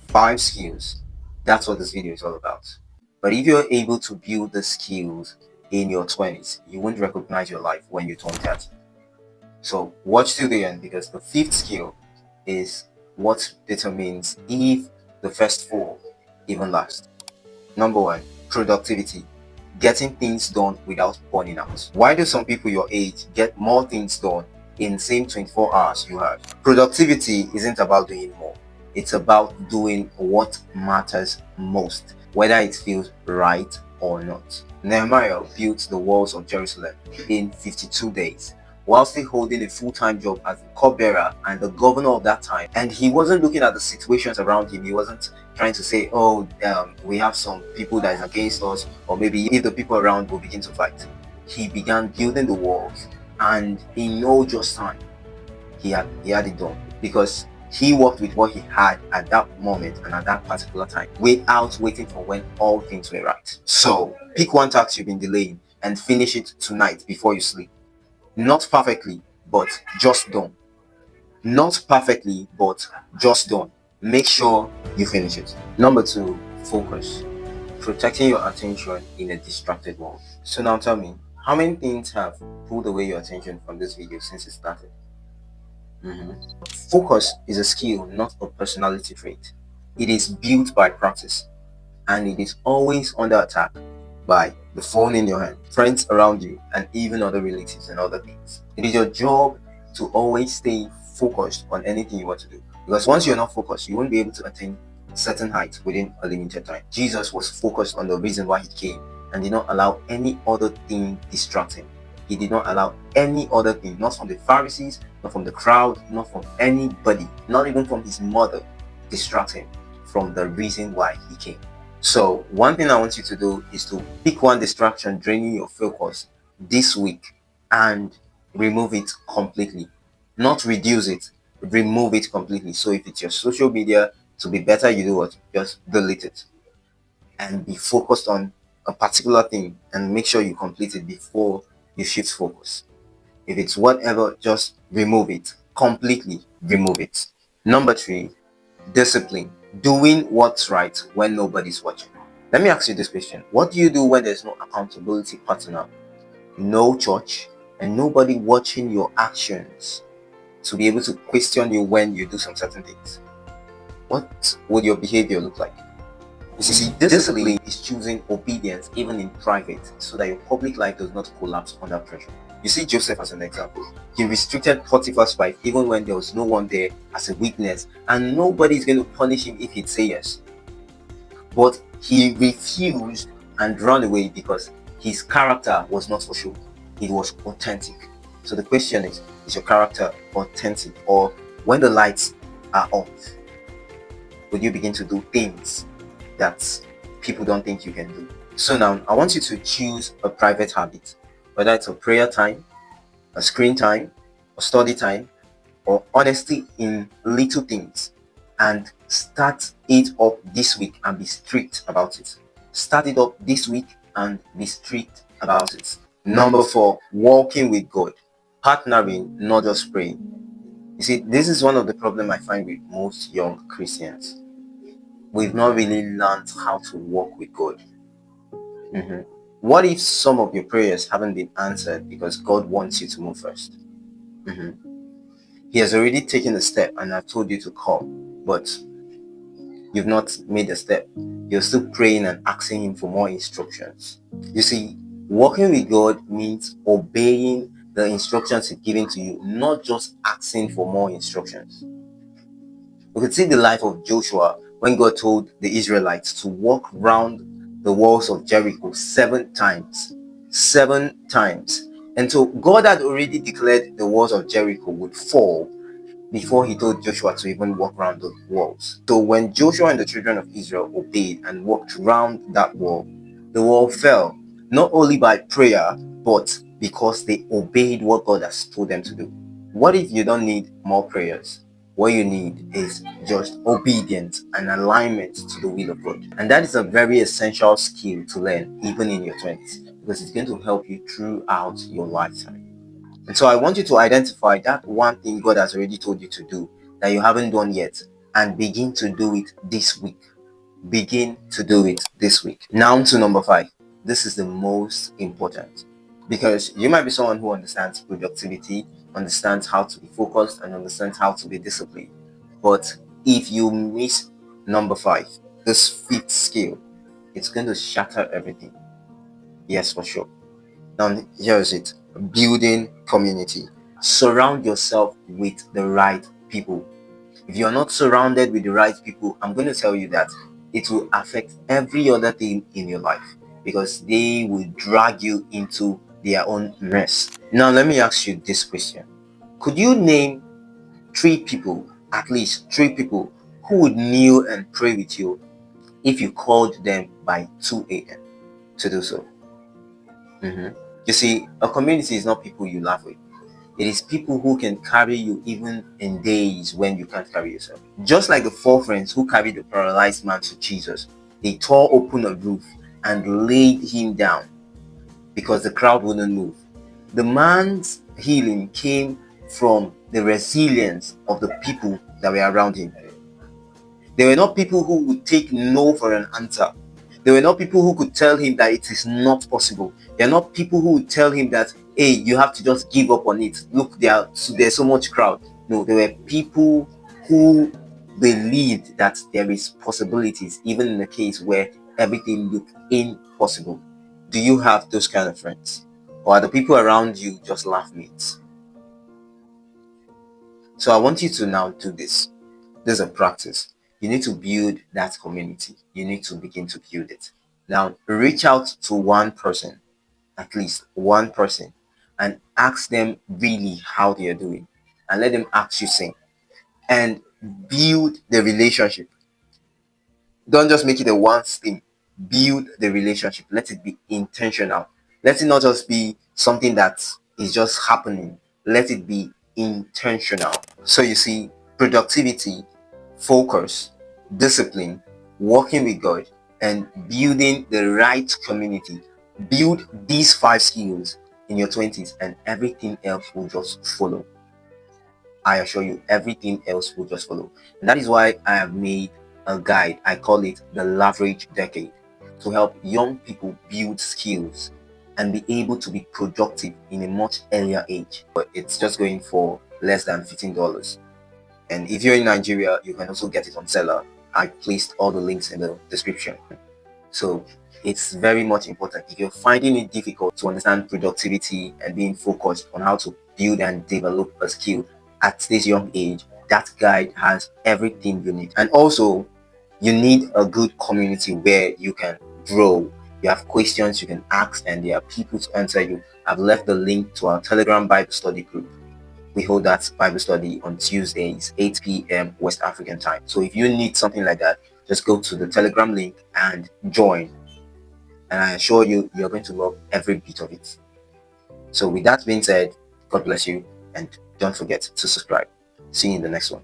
5 skills. That's what this video is all about. But if you're able to build the skills in your 20s, you won't recognize your life when you turn 30. So watch till the end, because the 5th skill is what determines if the first 4 even last. Number 1, productivity. Getting things done without burning out. Why do some people your age get more things done in the same 24 hours you have? Productivity isn't about doing more. It's about doing what matters most, whether it feels right or not. Nehemiah built the walls of Jerusalem in 52 days while still holding a full-time job as the cupbearer and the governor of that time. And he wasn't looking at the situations around him. He wasn't trying to say, oh, we have some people that is against us, or maybe if the people around will begin to fight. He began building the walls, and in no just time, he had it done, because he worked with what he had at that moment and at that particular time, without waiting for when all things were right. So pick one task you've been delaying and finish it tonight before you sleep. Not perfectly, but just done. Not perfectly, but just done. Make sure you finish it. Number 2, focus. Protecting your attention in a distracted world. So now tell me, how many things have pulled away your attention from this video since it started? Focus is a skill, not a personality trait. It is built by practice, and it is always under attack by the phone in your hand, friends around you, and even other relatives and other things. It is your job to always stay focused on anything you want to do, because once you're not focused, you won't be able to attain certain heights within a limited time. Jesus was focused on the reason why he came and did not allow any other thing distract him. He did not allow any other thing, not from the Pharisees, not from the crowd, not from anybody, not even from his mother, distract him from the reason why he came. So one thing I want you to do is to pick one distraction draining your focus this week and remove it completely. Not reduce it, remove it completely. So if it's your social media, to be better, you do what? Just delete it and be focused on a particular thing, and make sure you complete it before you shift focus. If it's whatever, just remove it completely. Remove it. Number 3, discipline. Doing what's right when nobody's watching. Let me ask you this question. What do you do when there's no accountability partner, no church, and nobody watching your actions to be able to question you when you do some certain things? What would your behavior look like? You see, discipline is choosing obedience even in private, so that your public life does not collapse under pressure. You see Joseph as an example. He restricted Potiphar's wife even when there was no one there as a witness, and nobody is going to punish him if he'd say yes. But he refused and ran away because his character was not for show. It was authentic. So the question is your character authentic? Or when the lights are off, would you begin to do things that people don't think you can do? So now I want you to choose a private habit, whether it's a prayer time, a screen time, a study time, or honesty in little things, and start it up this week and be strict about it. Start it up this week and be strict about it. Number 4, walking with God. Partnering, not just praying. You see, this is one of the problems I find with most young Christians. We've not really learned how to walk with God. What if some of your prayers haven't been answered because God wants you to move first? He has already taken a step and I've told you to come, but you've not made a step. You're still praying and asking him for more instructions. You see, walking with God means obeying the instructions he's giving to you, not just asking for more instructions. We could see the life of Joshua when God told the Israelites to walk round the walls of Jericho 7 times. 7 times. And so God had already declared the walls of Jericho would fall before he told Joshua to even walk around the walls. So when Joshua and the children of Israel obeyed and walked around that wall, the wall fell, not only by prayer, but because they obeyed what God has told them to do. What if you don't need more prayers? What you need is just obedience and alignment to the will of God. And that is a very essential skill to learn even in your 20s, because it's going to help you throughout your lifetime. And so I want you to identify that one thing God has already told you to do that you haven't done yet. and begin to do it this week. Begin to do it this week. Now to number 5. This is the most important, because you might be someone who understands productivity, understands how to be focused, and understands how to be disciplined. But if you miss number 5, this fifth skill, it's going to shatter everything. Yes, for sure. Now, here is it: building community. Surround yourself with the right people. If you're not surrounded with the right people, I'm going to tell you that it will affect every other thing in your life, because they will drag you into their own mess. Now, let me ask you this question: could you name 3 people, at least 3 people, who would kneel and pray with you if you called them by 2 a.m. to do so? Mhm. You see, a community is not people you laugh with. It is people who can carry you even in days when you can't carry yourself. Just like the 4 friends who carried the paralyzed man to Jesus, they tore open a roof and laid him down because the crowd wouldn't move. The man's healing came from the resilience of the people that were around him. They were not people who would take no for an answer. They were not people who could tell him that it is not possible. They are not people who would tell him that, hey, you have to just give up on it. Look, there's so much crowd. No, they were people who believed that there is possibilities, even in a case where everything looked impossible. Do you have those kind of friends? Or are the people around you just laugh mates? So I want you to now do this. There's a practice. You need to build that community. You need to begin to build it. Now, reach out to one person, at least one person, and ask them really how they are doing. And let them ask you same. And build the relationship. Don't just make it a once thing. Build the relationship. Let it be intentional. Let it not just be something that is just happening. Let it be intentional. So you see, productivity, focus, discipline, working with God, and building the right community. Build these 5 skills in your 20s, and everything else will just follow. I assure you, everything else will just follow. And that is why I have made a guide. I call it the Leverage Decade, to help young people build skills and be able to be productive in a much earlier age. But it's just going for less than $15. And if you're in Nigeria, you can also get it on Seller. I placed all the links in the description. So it's very much important. If you're finding it difficult to understand productivity and being focused on how to build and develop a skill at this young age, that guide has everything you need. And also, you need a good community where you can grow. You have questions you can ask, and there are people to answer you. I've left the link to our Telegram Bible study group. We hold that Bible study on Tuesdays, 8 p.m. West African time. So if you need something like that, just go to the Telegram link and join. And I assure you, you're going to love every bit of it. So with that being said, God bless you, and don't forget to subscribe. See you in the next one.